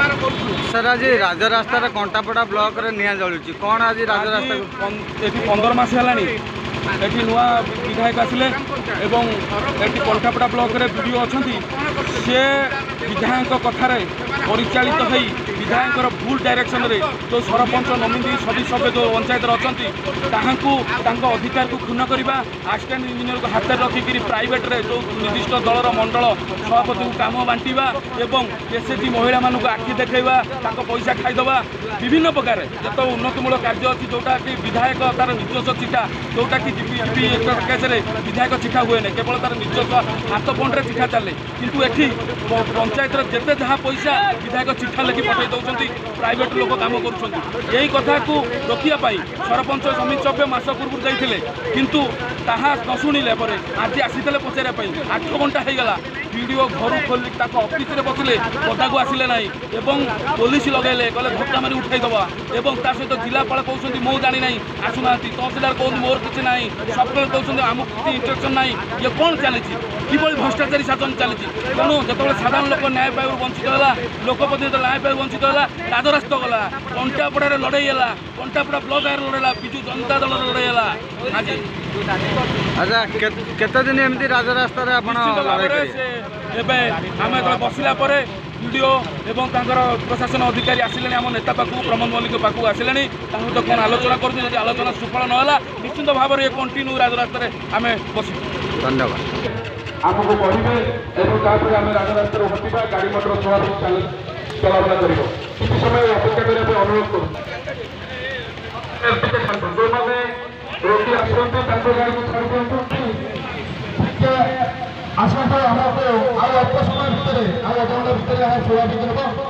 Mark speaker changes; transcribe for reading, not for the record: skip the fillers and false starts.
Speaker 1: sir आज राजरास्तार कंटापड़ा block रे निया जलुची कौन आज राजरास्ता
Speaker 2: ये 15 मास है एटी नुआ विधायक आसिले एवं एटी कंठापड़ा ब्लॉक रे वीडियो अछंती से विधायक कथार परिचालित होई विधायकर भूल डायरेक्शन रे जो सरपंच नमिंदी सभी सभ्य जो पंचायत अच्छी अधिकार को क्षुण्ण करवा असिस्टेंट इंजीनियर को हाथ रखिक प्राइवेट रे जो निर्दिष्ट दलर मंडल सभापति को काम बांटा एवं एसएचजी महिला मानक आखि देखा पैसा खाईदवा विभिन्न प्रकार जो उन्नतिमूलक कार्य अच्छी जोटा कि विधायक तार निजस्व चिठा जोटा कि जीपी केस विधायक चिठा हुए नहीं केवल तार निजस्व हाथ पंडे चिठा चले किंतु एठी पंचायत जिते जहाँ पैसा विधायक चिठा लिखि पठे दौरान प्राइवेट लोक काम कर कथा को रखापी सरपंच समिति सभ्य मास पूर्व जाते किंतु ताहा न शुणिले आज आसी पचारे 8 घंटा हो गला वीडियो घर खोल ऑफिस में बसले पदा को आसिले ना एवं पुलिस लगेले कहले धक्का मारी उठाईदवा एवं ता सहित जिलापाल कहते मो जानी ना आसुना तहसीलदार कहते मोर किसी ना सब कहते आमको किसी इंटरेक्शन ना ये कौन चली कि भ्रष्टाचारी शासन चली तेणु जो साधारण लोक न्याय पाइब वंचित है लोकप्रतिनिधि न्याय पाइब वंचित है राजरास्ता गला कंटापड़ा लड़ाई है कंटापड़ा ब्लॉक लड़ेला विजु जनता दल लड़ाई है आज
Speaker 1: अच्छा केते दिन एमती राजरास्ता रे आपण
Speaker 2: आम बसला वीडियो एवं प्रशासन अधिकारी आसिले आम नेता पाक प्रमोद मल्लिक पाक आसिले तो कौन आलोचना कर आलोचना सुफल ना निश्चित भाव में कंटिन्यू राजरास्ता आम बस
Speaker 1: धन्यवाद
Speaker 2: आमको कहते आम राजरास्ता हटिवा गाड़ी मटर स्वाभाविक चलाचल कर किसी समय अपेक्षा करने अनुरोध करूँ जो मैंने रोगी आसते गाड़ी को छाड़ दिखाते आसते आमको अल्प समय भितर अधघंटा भितर स्वाभाविक